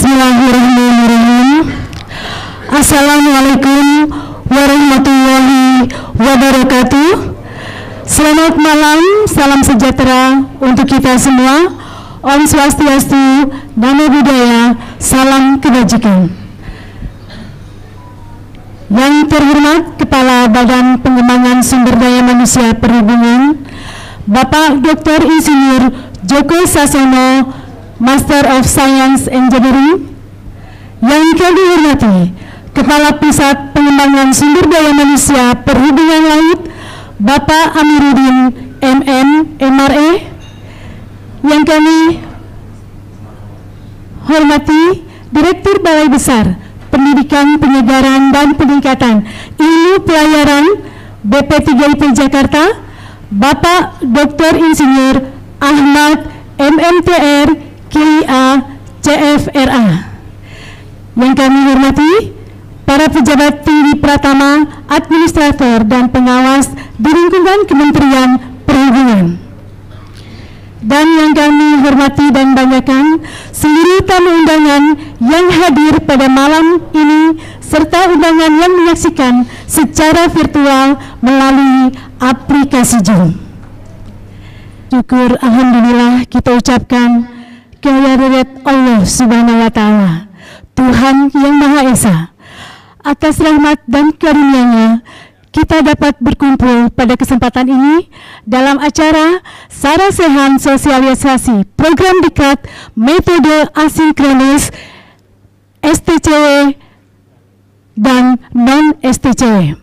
Bismillahirrahmanirrahim. Assalamualaikum warahmatullahi wabarakatuh. Selamat malam, salam sejahtera untuk kita semua. Om Swastiastu, Namo Buddhaya, salam kebajikan. Yang terhormat Kepala Badan Pengembangan Sumber Daya Manusia Perhubungan, Bapak Dr. Insinyur Joko Sasono, Master of Science Engineering. Yang kami hormati Kepala Pusat Pengembangan Sumber Daya Manusia Perhubungan Laut, Bapak Amiruddin MM, MRE. Yang kami hormati Direktur Balai Besar Pendidikan, Penyegaran, dan Peningkatan Ilmu Pelayaran BP3IP Jakarta, Bapak Dr. Insinyur Ahmad MMTR KIA CFRA. Yang kami hormati para pejabat tinggi Pratama, administrator, dan pengawas di lingkungan Kementerian Perhubungan. Dan yang kami hormati dan banggakan seluruh tamu undangan yang hadir pada malam ini serta undangan yang menyaksikan secara virtual melalui aplikasi Zoom. Syukur alhamdulillah kita ucapkan kehadirat Allah Subhanahu wa Ta'ala, Tuhan yang Maha Esa. Atas rahmat dan karunia-Nya kita dapat berkumpul pada kesempatan ini dalam acara Sarasehan Sosialisasi Program Diklat Metode Asinkronus STCW dan non-STCW.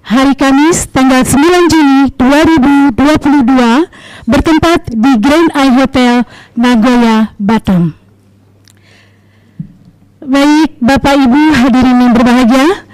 Hari Kamis tanggal 9 Juni 2022 bertempat di Grand Eye Hotel Nagoya, Batam. Baik Bapak Ibu hadirin yang berbahagia,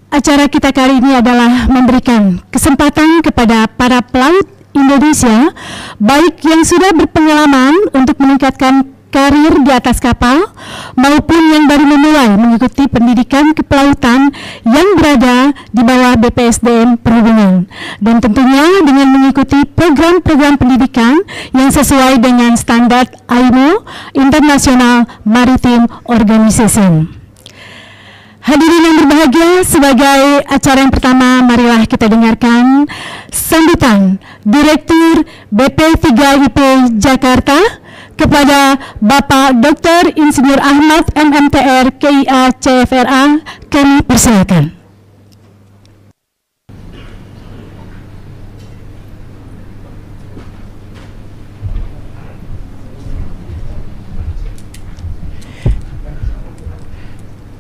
acara kita kali ini adalah memberikan kesempatan kepada para pelaut Indonesia, baik yang sudah berpengalaman untuk meningkatkan karir di atas kapal maupun yang baru memulai mengikuti pendidikan kepelautan yang berada di bawah BPSDM Perhubungan, dan tentunya dengan mengikuti program-program pendidikan yang sesuai dengan standar IMO International Maritime Organization. Hadirin yang berbahagia, sebagai acara yang pertama marilah kita dengarkan sambutan Direktur BP3IP Jakarta kepada Bapak Dr. Insinyur Ahmad MMTR KIA CFRA. Kami persilakan.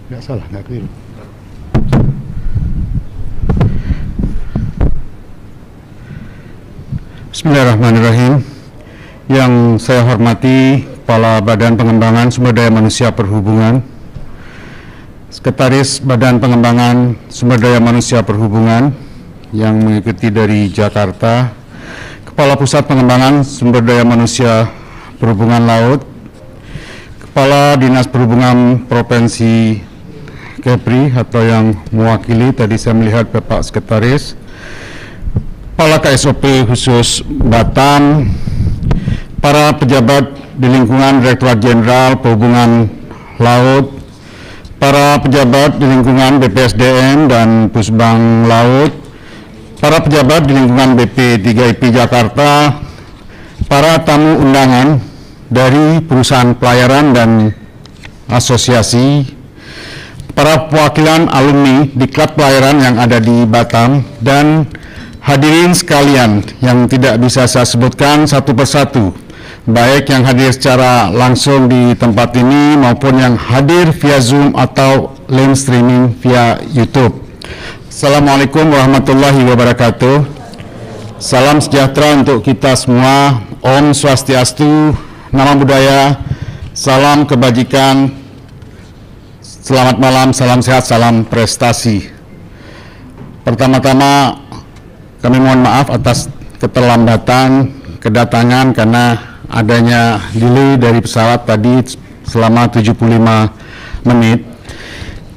Nggak salah, nggak keliru. Bismillahirrahmanirrahim. Yang saya hormati Kepala Badan Pengembangan Sumber Daya Manusia Perhubungan, Sekretaris Badan Pengembangan Sumber Daya Manusia Perhubungan yang mengikuti dari Jakarta, Kepala Pusat Pengembangan Sumber Daya Manusia Perhubungan Laut, Kepala Dinas Perhubungan Provinsi Kepri atau yang mewakili, tadi saya melihat Bapak Sekretaris, Kepala KSOP khusus Batam, para pejabat di lingkungan Direktorat Jenderal Perhubungan Laut, para pejabat di lingkungan BPSDM dan Pusbang Laut, para pejabat di lingkungan BP3IP Jakarta, para tamu undangan dari perusahaan pelayaran dan asosiasi, para perwakilan alumni Diklat Pelayaran yang ada di Batam, dan hadirin sekalian yang tidak bisa saya sebutkan satu persatu, baik yang hadir secara langsung di tempat ini maupun yang hadir via Zoom atau live streaming via YouTube. Assalamualaikum warahmatullahi wabarakatuh. Salam sejahtera untuk kita semua. Om Swastiastu, Namo Buddhaya, salam kebajikan, selamat malam, salam sehat, salam prestasi. Pertama-tama kami mohon maaf atas keterlambatan kedatangan karena adanya delay dari pesawat tadi selama 75 menit.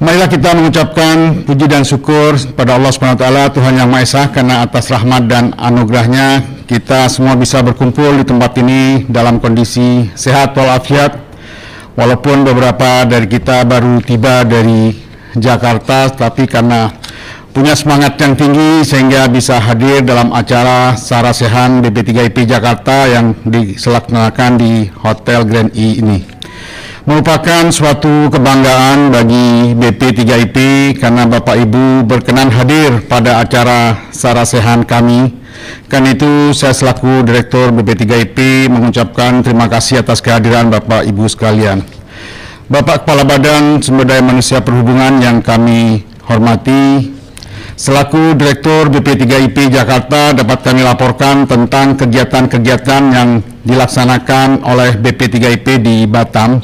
Marilah kita mengucapkan puji dan syukur pada Allah SWT, Tuhan Yang Maha Esa, karena atas rahmat dan anugerahnya kita semua bisa berkumpul di tempat ini dalam kondisi sehat walafiat, Walaupun beberapa dari kita baru tiba dari Jakarta, tapi karena punya semangat yang tinggi sehingga bisa hadir dalam acara Sarasehan BP3IP Jakarta yang diselenggarakan di Hotel Grand I ini. Merupakan suatu kebanggaan bagi BP3IP karena Bapak Ibu berkenan hadir pada acara Sarasehan kami. Karena itu saya selaku Direktur BP3IP mengucapkan terima kasih atas kehadiran Bapak Ibu sekalian. Bapak Kepala Badan Sumber Daya Manusia Perhubungan yang kami hormati, selaku Direktur BP3IP Jakarta dapat kami laporkan tentang kegiatan-kegiatan yang dilaksanakan oleh BP3IP di Batam.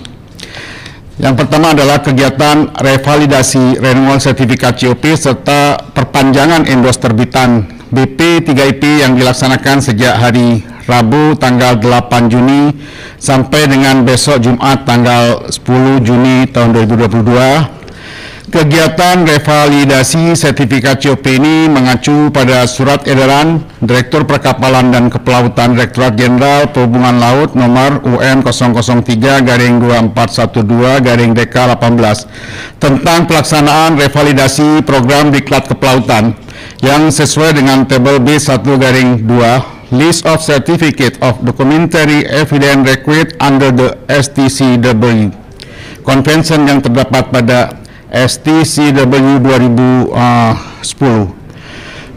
Yang pertama adalah kegiatan revalidasi renewal sertifikat COP serta perpanjangan endos terbitan BP3IP yang dilaksanakan sejak hari Rabu tanggal 8 Juni sampai dengan besok Jumat tanggal 10 Juni tahun 2022. Kegiatan revalidasi sertifikat COP ini mengacu pada surat edaran Direktur Perkapalan dan Kepelautan Direktorat Jenderal Perhubungan Laut nomor UM 003/2412/DK18 tentang pelaksanaan revalidasi program Diklat Kepelautan yang sesuai dengan tabel B1/2 List of Certificate of Documentary Evidence Required under the STCW Convention yang terdapat pada STCW 2010.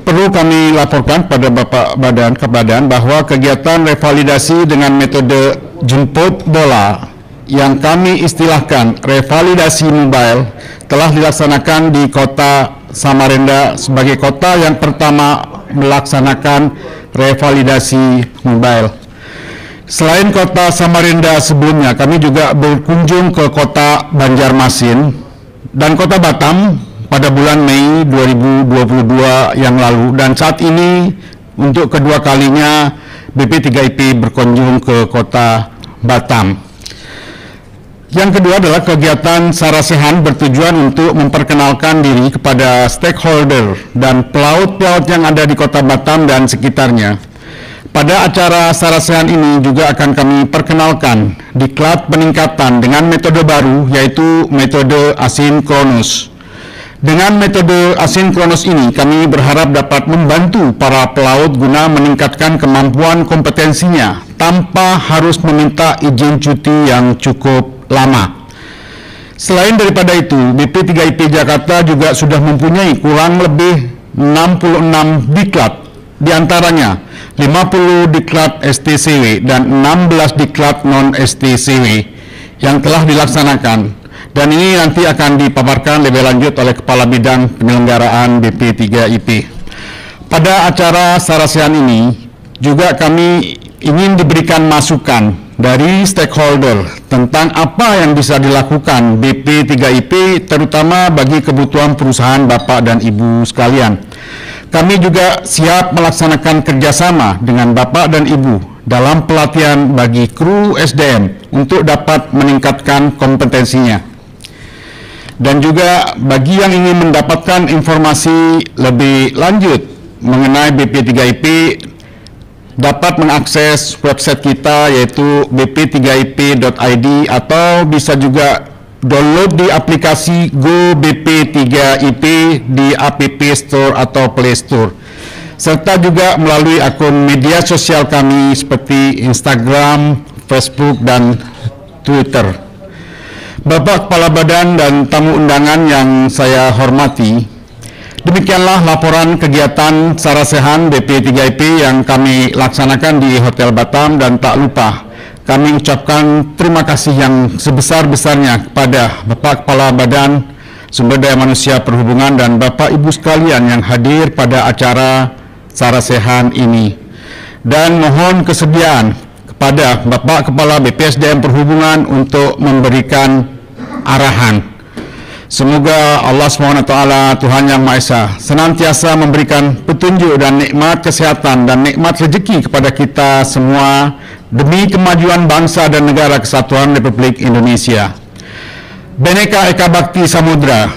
Perlu kami laporkan pada Bapak Badan bahwa kegiatan revalidasi dengan metode jemput bola yang kami istilahkan revalidasi mobile telah dilaksanakan di Kota Samarinda sebagai kota yang pertama melaksanakan revalidasi mobile. Selain Kota Samarinda sebelumnya, kami juga berkunjung ke Kota Banjarmasin dan Kota Batam pada bulan Mei 2022 yang lalu, dan saat ini untuk kedua kalinya BP3IP berkunjung ke Kota Batam. Yang kedua adalah kegiatan Sarasehan bertujuan untuk memperkenalkan diri kepada stakeholder dan pelaut-pelaut yang ada di Kota Batam dan sekitarnya. Pada acara Sarasehan ini juga akan kami perkenalkan diklat peningkatan dengan metode baru, yaitu metode asinkronus. Dengan metode asinkronus ini, kami berharap dapat membantu para pelaut guna meningkatkan kemampuan kompetensinya tanpa harus meminta izin cuti yang cukup lama. Selain daripada itu, BP3IP Jakarta juga sudah mempunyai kurang lebih 66 diklat, diantaranya 50 diklat STCW dan 16 diklat non-STCW yang telah dilaksanakan, dan ini nanti akan dipaparkan lebih lanjut oleh Kepala Bidang Penyelenggaraan BP3IP. Pada acara Sarasehan ini juga kami ingin diberikan masukan dari stakeholder tentang apa yang bisa dilakukan BP3IP terutama bagi kebutuhan perusahaan Bapak dan Ibu sekalian. Kami juga siap melaksanakan kerjasama dengan Bapak dan Ibu dalam pelatihan bagi kru SDM untuk dapat meningkatkan kompetensinya. Dan juga bagi yang ingin mendapatkan informasi lebih lanjut mengenai BP3IP dapat mengakses website kita yaitu bp3ip.id atau bisa juga download di aplikasi Go BP3IP di App Store atau Play Store, serta juga melalui akun media sosial kami seperti Instagram, Facebook, dan Twitter. Bapak Kepala Badan dan tamu undangan yang saya hormati, demikianlah laporan kegiatan Sarasehan BP3IP yang kami laksanakan di Hotel Batam, dan tak lupa kami ucapkan terima kasih yang sebesar-besarnya kepada Bapak Kepala Badan Sumber Daya Manusia Perhubungan dan Bapak Ibu sekalian yang hadir pada acara Sarasehan ini. Dan mohon kesediaan kepada Bapak Kepala BPSDM Perhubungan untuk memberikan arahan. Semoga Allah SWT, Tuhan Yang Maha Esa, senantiasa memberikan petunjuk dan nikmat kesehatan dan nikmat rezeki kepada kita semua demi kemajuan bangsa dan negara kesatuan Republik Indonesia. Bhinneka Eka Bakti Samudra.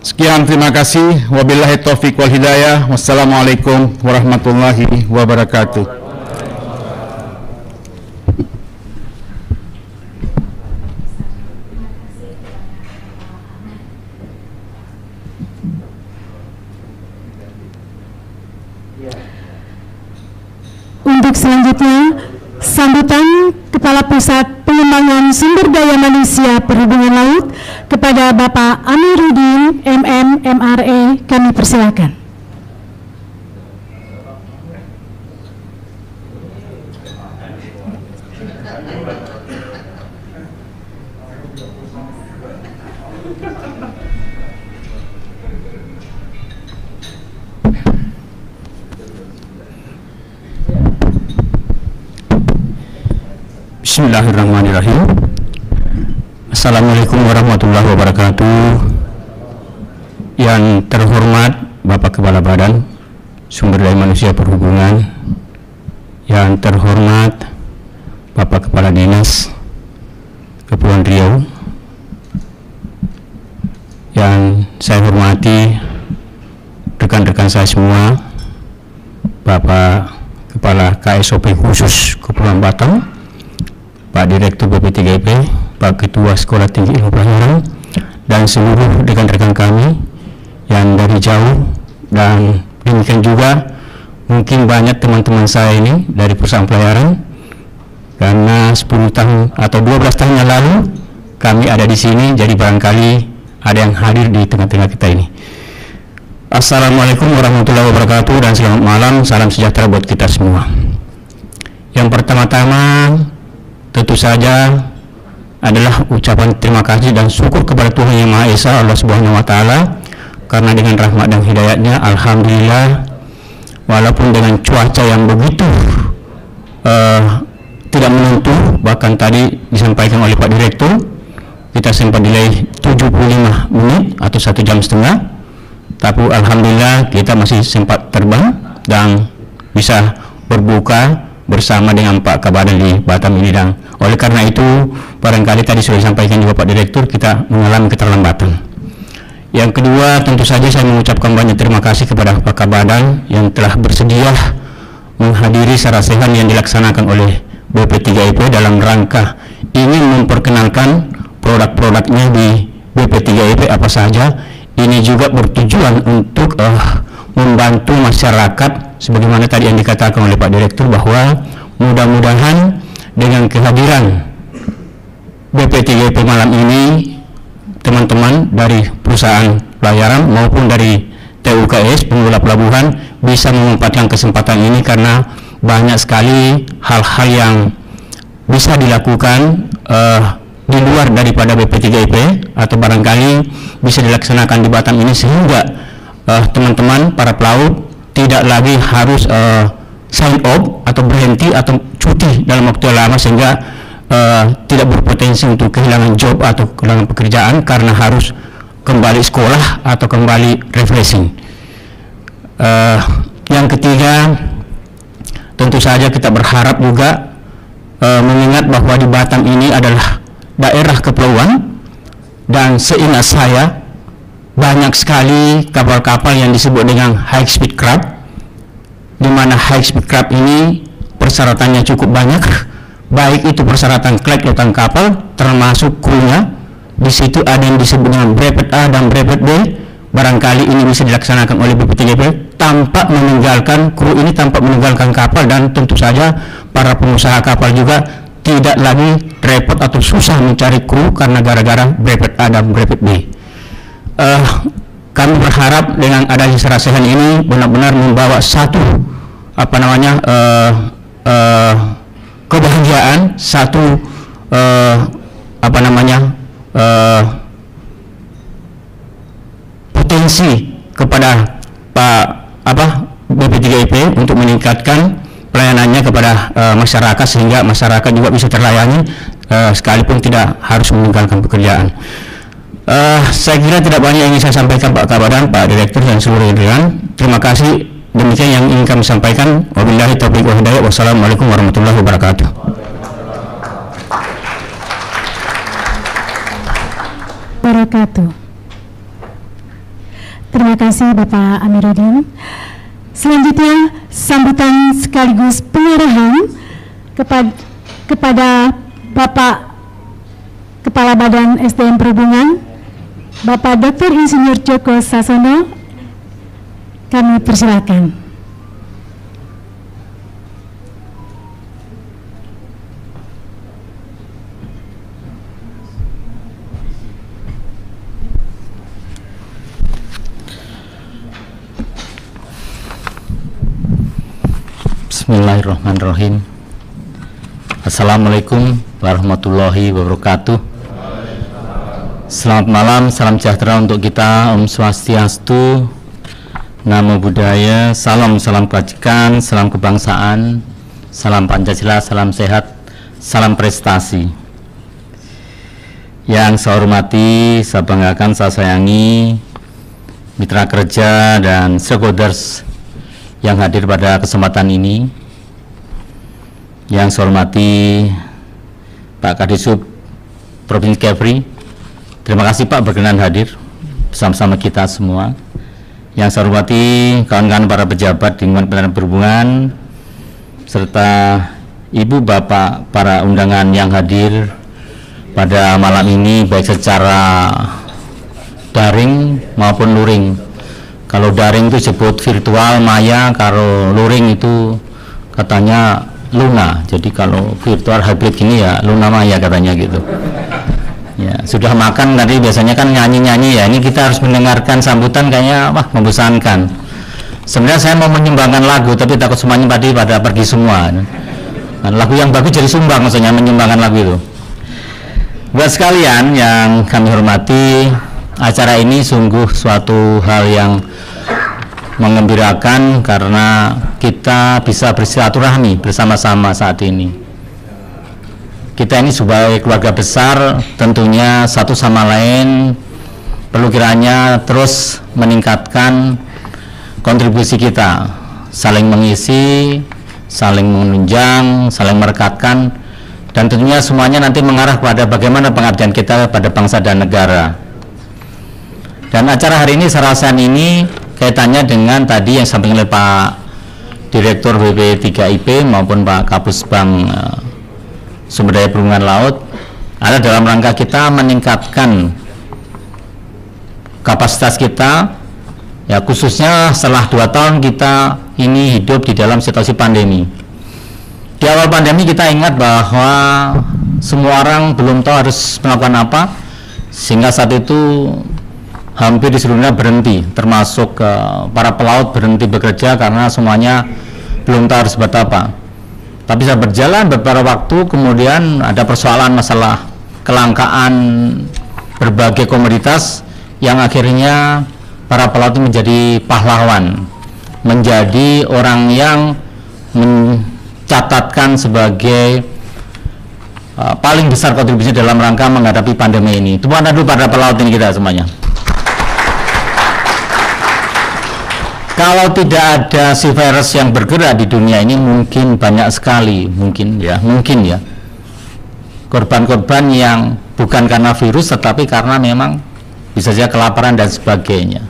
Sekian, terima kasih. Wabillahi taufiq wal hidayah. Wassalamualaikum warahmatullahi wabarakatuh. untuk selanjutnya, sambutan Kepala Pusat Pengembangan Sumber Daya Manusia Perhubungan Laut kepada Bapak Amiruddin MM MRE, kami persilakan. Bismillahirrahmanirrahim. Assalamualaikum warahmatullahi wabarakatuh. Yang terhormat Bapak Kepala Badan Sumber Daya Manusia Perhubungan, yang terhormat Bapak Kepala Dinas Kepulauan Riau, yang saya hormati rekan-rekan saya semua, Bapak Kepala KSOP khusus Kepulauan Batam, Pak Direktur BP3IP, Pak Ketua Sekolah Tinggi Ilmu Pelayaran, dan seluruh rekan-rekan kami yang dari jauh, dan demikian juga mungkin banyak teman-teman saya ini dari perusahaan pelayaran, karena 10 tahun atau 12 tahun yang lalu kami ada di sini, jadi barangkali ada yang hadir di tengah-tengah kita ini. Assalamualaikum warahmatullahi wabarakatuh dan selamat malam, salam sejahtera buat kita semua. Yang pertama-tama tentu saja adalah ucapan terima kasih dan syukur kepada Tuhan Yang Maha Esa, Allah Subhanahu wa Ta'ala, karena dengan rahmat dan hidayatnya, alhamdulillah, walaupun dengan cuaca yang begitu tidak menentu, bahkan tadi disampaikan oleh Pak Direktur, kita sempat delay 75 menit atau 1 jam setengah, tapi alhamdulillah kita masih sempat terbang dan bisa berbuka bersama dengan Pak Kabadan di Batam ini. Dan oleh karena itu barangkali tadi sudah disampaikan juga Pak Direktur, kita mengalami keterlambatan. Yang kedua, tentu saja saya mengucapkan banyak terima kasih kepada Pak Kabadan yang telah bersedia menghadiri sarasehan yang dilaksanakan oleh BP3IP dalam rangka ingin memperkenalkan produk-produknya di BP3IP apa saja. Ini juga bertujuan untuk membantu masyarakat, sebagaimana tadi yang dikatakan oleh Pak Direktur, bahwa mudah-mudahan dengan kehadiran BP3IP malam ini, teman-teman dari perusahaan pelayaran maupun dari TUKS pengelola pelabuhan bisa memanfaatkan kesempatan ini, karena banyak sekali hal-hal yang bisa dilakukan di luar daripada BP3IP atau barangkali bisa dilaksanakan di Batam ini, sehingga teman-teman para pelaut tidak lagi harus sign off atau berhenti atau cuti dalam waktu yang lama, sehingga tidak berpotensi untuk kehilangan job atau kehilangan pekerjaan karena harus kembali sekolah atau kembali refreshing. Yang ketiga, tentu saja kita berharap juga mengingat bahwa di Batam ini adalah daerah kepulauan, dan seingat saya banyak sekali kapal-kapal yang disebut dengan high speed craft, di mana high speed craft ini persyaratannya cukup banyak, baik itu persyaratan kelek-lekan kapal termasuk krunya. Di situ ada yang disebut dengan brevet A dan brevet B. Barangkali ini bisa dilaksanakan oleh BP3IP tanpa meninggalkan kru ini, tanpa meninggalkan kapal, dan tentu saja para pengusaha kapal juga tidak lagi repot atau susah mencari kru karena gara-gara brevet A dan brevet B. Kami berharap dengan adanya sarasehan ini benar-benar membawa satu kebahagiaan, satu potensi kepada BP3IP untuk meningkatkan pelayanannya kepada masyarakat, sehingga masyarakat juga bisa terlayani sekalipun tidak harus meninggalkan pekerjaan. Saya kira tidak banyak yang ingin saya sampaikan Pak Kabadan, Pak Direktur, dan seluruh jajaran. Terima kasih. Demikian yang ingin kami sampaikan. Wabillahi taufiq wal hidayah. Wassalamualaikum warahmatullahi wabarakatuh. Terima kasih Bapak Amiruddin. Selanjutnya sambutan sekaligus pengarahan kepada Bapak Kepala Badan SDM Perhubungan, Bapak Dr. Insinyur Joko Sasono, kami persilakan. Bismillahirrahmanirrahim. Assalamualaikum warahmatullahi wabarakatuh. Selamat malam, salam sejahtera untuk kita. Om Swastiastu, Namo Buddhaya, salam kebajikan, salam kebangsaan, salam Pancasila, salam sehat, salam prestasi. Yang saya hormati, saya banggakan, saya sayangi mitra kerja dan stakeholders yang hadir pada kesempatan ini. Yang saya hormati Pak Kadisub Provinsi Kepri, terima kasih Pak berkenan hadir bersama-sama kita semua. Yang saya hormati kawan-kawan para pejabat di Kementerian Perhubungan serta Ibu Bapak para undangan yang hadir pada malam ini baik secara daring maupun luring. Kalau daring itu sebut virtual maya, kalau luring itu katanya Luna. Jadi kalau virtual hybrid gini ya Luna Maya katanya gitu. Ya, sudah makan tadi biasanya kan nyanyi-nyanyi ya. Ini kita harus mendengarkan sambutan kayaknya wah membosankan. Sebenarnya saya mau menyumbangkan lagu tapi takut semuanya tadi pada pergi semua. Nah, lagu yang bagus jadi sumbang maksudnya menyumbangkan lagu itu. Buat sekalian yang kami hormati, acara ini sungguh suatu hal yang mengembirakan karena kita bisa bersilaturahmi bersama-sama saat ini. Kita ini sebagai keluarga besar tentunya satu sama lain perlu kiranya terus meningkatkan kontribusi kita, saling mengisi, saling menunjang, saling merekatkan, dan tentunya semuanya nanti mengarah pada bagaimana pengabdian kita pada bangsa dan negara. Dan acara hari ini saya rasa ini kaitannya dengan tadi yang disampaikan oleh Pak Direktur BP3IP maupun Pak Kapus Bank Sumber Daya Perhubungan Laut, ada dalam rangka kita meningkatkan kapasitas kita, ya khususnya setelah 2 tahun kita ini hidup di dalam situasi pandemi. Di awal pandemi kita ingat bahwa semua orang belum tahu harus melakukan apa, sehingga saat itu hampir di seluruh dunia berhenti, termasuk para pelaut berhenti bekerja karena semuanya belum tahu harus buat apa. Tapi saat berjalan beberapa waktu kemudian ada persoalan masalah kelangkaan berbagai komoditas yang akhirnya para pelaut itu menjadi pahlawan, menjadi orang yang mencatatkan sebagai paling besar kontribusi dalam rangka menghadapi pandemi ini. Tepuk tangan dulu pada pelaut ini kita semuanya. Kalau tidak ada si virus yang bergerak di dunia ini mungkin banyak sekali mungkin ya korban-korban yang bukan karena virus tetapi karena memang bisa saja kelaparan dan sebagainya.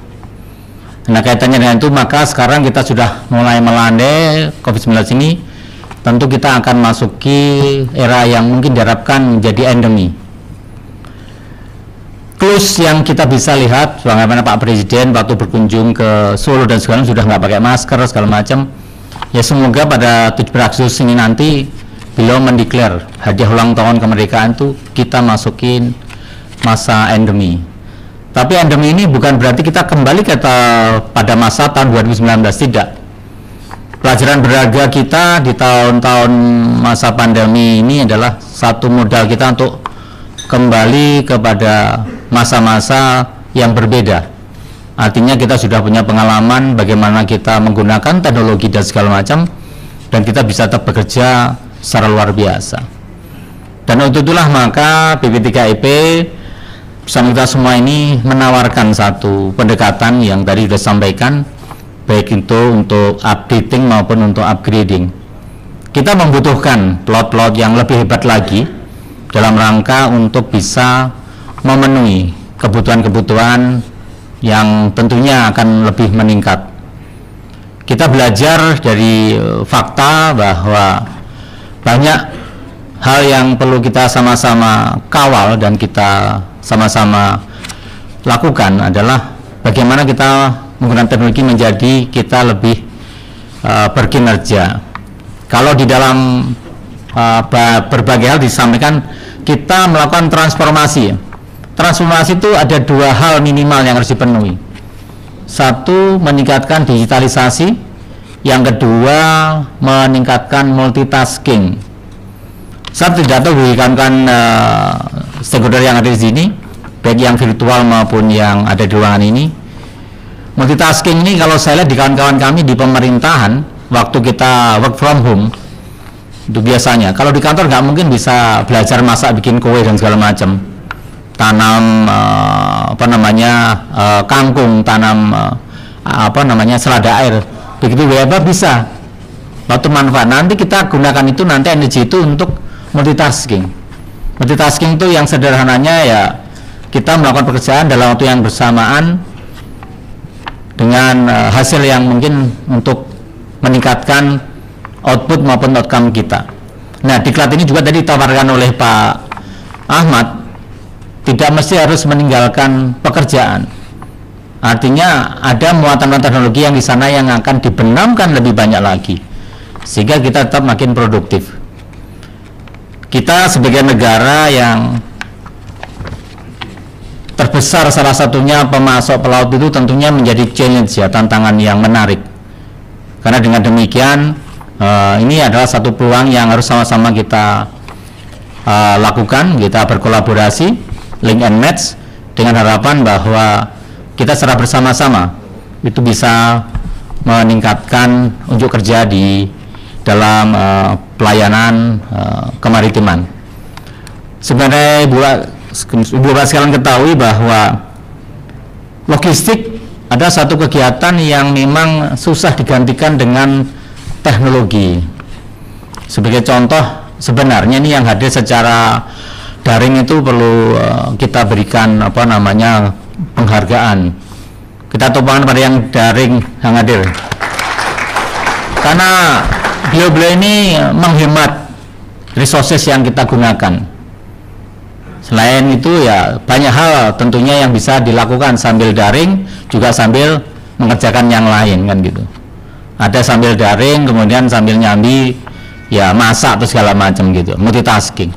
Nah kaitannya dengan itu maka sekarang kita sudah mulai melandai COVID-19 ini, tentu kita akan masuki era yang mungkin diharapkan menjadi endemi. Plus yang kita bisa lihat bagaimana Pak Presiden waktu berkunjung ke Solo dan sekarang sudah nggak pakai masker segala macam. Ya semoga pada 17 Agustus ini nanti beliau mendeklar hadiah ulang tahun kemerdekaan itu kita masukin masa endemi. Tapi endemi ini bukan berarti kita kembali pada masa tahun 2019, tidak. Pelajaran berharga kita di tahun-tahun masa pandemi ini adalah satu modal kita untuk kembali kepada masa-masa yang berbeda. Artinya kita sudah punya pengalaman bagaimana kita menggunakan teknologi dan segala macam, dan kita bisa tetap bekerja secara luar biasa. Dan untuk itulah maka BP3IP bersama kita semua ini menawarkan satu pendekatan yang tadi sudah sampaikan, baik itu untuk updating maupun untuk upgrading. Kita membutuhkan plot-plot yang lebih hebat lagi dalam rangka untuk bisa memenuhi kebutuhan-kebutuhan yang tentunya akan lebih meningkat. Kita belajar dari fakta bahwa banyak hal yang perlu kita sama-sama kawal dan kita sama-sama lakukan adalah bagaimana kita menggunakan teknologi menjadi kita lebih berkinerja. Kalau di dalam berbagai hal disampaikan kita melakukan transformasi. Transformasi itu ada 2 hal minimal yang harus dipenuhi. Satu, meningkatkan digitalisasi, Yang kedua, meningkatkan multitasking. Saya tidak tahu berikan stakeholder yang ada di sini, baik yang virtual maupun yang ada di ruangan ini. Multitasking ini kalau saya lihat di kawan-kawan kami di pemerintahan, waktu kita work from home, itu biasanya kalau di kantor nggak mungkin bisa belajar masak, bikin kue dan segala macam, tanam kangkung, tanam selada air, begitu WFH bisa. Waktu manfaat nanti kita gunakan itu, nanti energi itu untuk multitasking. Multitasking itu yang sederhananya ya kita melakukan pekerjaan dalam waktu yang bersamaan dengan hasil yang mungkin untuk meningkatkan output maupun outcome kita. Nah, diklat ini juga tadi ditawarkan oleh Pak Ahmad, tidak mesti harus meninggalkan pekerjaan. Artinya ada muatan teknologi yang di sana yang akan dibenamkan lebih banyak lagi, sehingga kita tetap makin produktif. Kita sebagai negara yang terbesar, salah satunya pemasok pelaut, itu tentunya menjadi challenge ya, tantangan yang menarik. Karena dengan demikian ini adalah satu peluang yang harus sama-sama kita lakukan, kita berkolaborasi, link and match, dengan harapan bahwa kita secara bersama-sama itu bisa meningkatkan unjuk kerja di dalam pelayanan kemaritiman. Sebenarnya Ibu Bapak sekalian ketahui bahwa logistik ada satu kegiatan yang memang susah digantikan dengan teknologi. Sebagai contoh, sebenarnya ini yang hadir secara daring itu perlu kita berikan penghargaan. Kita tumpangkan pada yang daring yang hadir, karena beliau ini menghemat resources yang kita gunakan. Selain itu ya banyak hal tentunya yang bisa dilakukan sambil daring, juga sambil mengerjakan yang lain kan gitu. Ada sambil daring, kemudian sambil nyambi ya masak atau segala macam gitu, multitasking.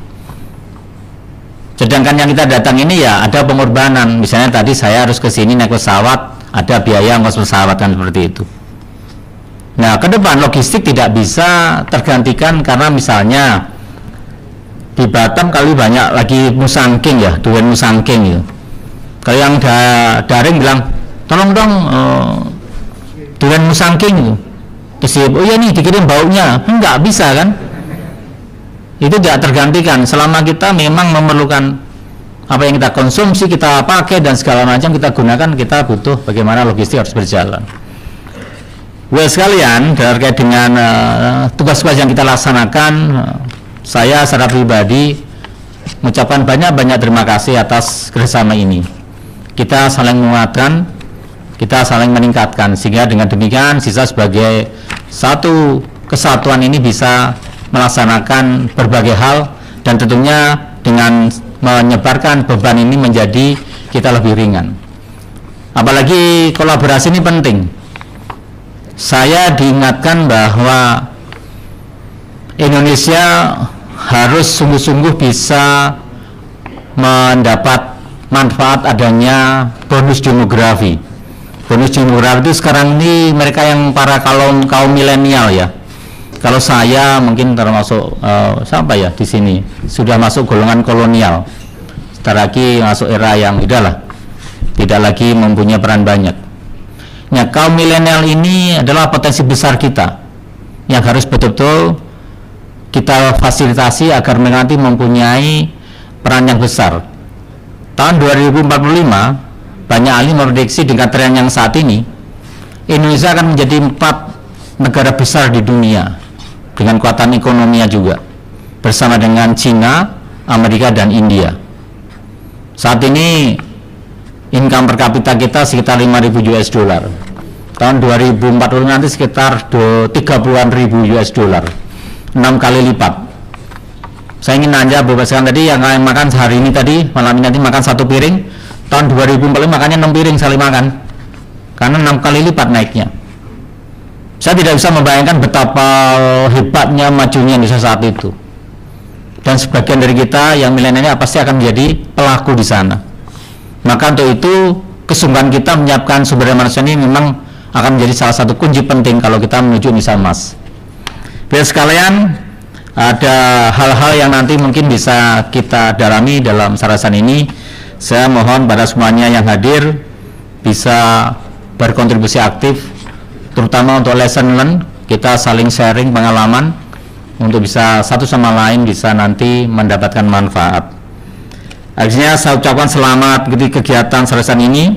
Sedangkan yang kita datang ini ya ada pengorbanan, misalnya tadi saya harus ke sini naik pesawat, ada biaya ongkos pesawat kan, seperti itu. Nah, ke depan logistik tidak bisa tergantikan, karena misalnya di Batam kali banyak lagi musangking ya, duren musangking gitu. Kalau yang daring bilang, tolong dong duren musangking gitu. Terus oh iya nih dikirim baunya, enggak bisa kan? Itu tidak tergantikan selama kita memang memerlukan apa yang kita konsumsi, kita pakai dan segala macam kita gunakan, kita butuh bagaimana logistik harus berjalan. Sekalian, terkait dengan tugas-tugas yang kita laksanakan, saya secara pribadi mengucapkan banyak-banyak terima kasih atas kerjasama ini. Kita saling menguatkan, kita saling meningkatkan, sehingga dengan demikian sisa sebagai satu kesatuan ini bisa melaksanakan berbagai hal, dan tentunya dengan menyebarkan beban ini menjadi kita lebih ringan. Apalagi kolaborasi ini penting. Saya diingatkan bahwa Indonesia harus sungguh-sungguh bisa mendapat manfaat adanya bonus demografi. Bonus demografi itu sekarang ini mereka yang para kaum milenial ya. Kalau saya mungkin termasuk siapa ya di sini sudah masuk golongan kolonial. Sebentar lagi masuk era yang udahlah tidak lagi mempunyai peran banyak. Nah, kaum milenial ini adalah potensi besar kita yang harus betul-betul kita fasilitasi agar nanti mempunyai peran yang besar. Tahun 2045 banyak ahli memprediksi dengan tren yang saat ini Indonesia akan menjadi 4 negara besar di dunia dengan kekuatan ekonominya juga, bersama dengan Cina, Amerika dan India. Saat ini income per kapita kita sekitar 5.000 US dollar. Tahun 2040 nanti sekitar 30-an ribu US dollar, 6 kali lipat. Saya ingin nanya Bapak sekalian, tadi yang kalian makan sehari ini tadi, malam ini nanti makan 1 piring, tahun 2040 makannya 6 piring sekali makan, karena 6 kali lipat naiknya. Saya tidak bisa membayangkan betapa hebatnya majunya Indonesia saat itu. Dan sebagian dari kita yang milenial pasti akan menjadi pelaku di sana. Maka untuk itu kesungguhan kita menyiapkan sumber daya manusia ini memang akan menjadi salah satu kunci penting kalau kita menuju Indonesia Emas. Biar sekalian, ada hal-hal yang nanti mungkin bisa kita dalami dalam sarasan ini. Saya mohon pada semuanya yang hadir bisa berkontribusi aktif, terutama untuk lesson learn, kita saling sharing pengalaman untuk bisa satu sama lain bisa nanti mendapatkan manfaat. Akhirnya saya ucapkan selamat di kegiatan sarasan ini.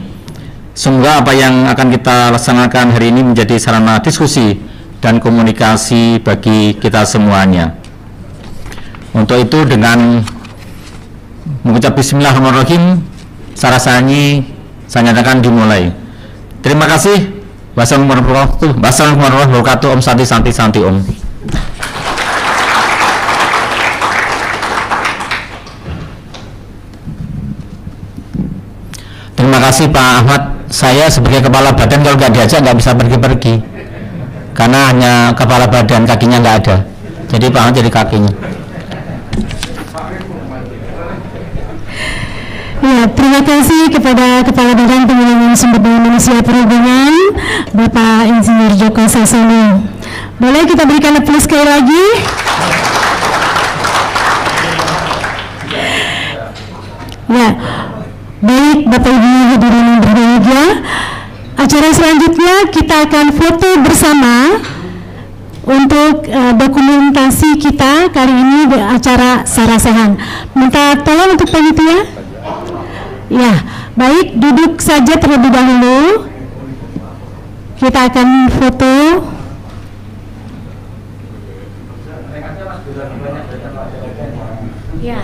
Semoga apa yang akan kita laksanakan hari ini menjadi sarana diskusi dan komunikasi bagi kita semuanya. Untuk itu dengan mengucap bismillahirrahmanirrahim, sarasan ini saya nyatakan dimulai. Terima kasih. Wassalamualaikum warahmatullahi wabarakatuh. Om Santi Santi Santi Om. Terima kasih Pak Ahmad. Saya sebagai kepala badan kalau nggak diajak nggak bisa pergi-pergi, karena hanya kepala badan, kakinya nggak ada. Jadi Pak Ahmad jadi kakinya. Ya, terima kasih kepada Kepala Badan Pengembangan Sumber Daya Manusia Perhubungan, Bapak Insinyur Joko Sasono. Boleh kita berikan aplaus sekali lagi? Ya, baik Bapak Ibu hadirin yang berbahagia, acara selanjutnya kita akan foto bersama untuk dokumentasi kita kali ini di acara Sarasehan. Minta tolong untuk panitia. Ya, baik, duduk saja terlebih dahulu. Kita akan foto. Ya,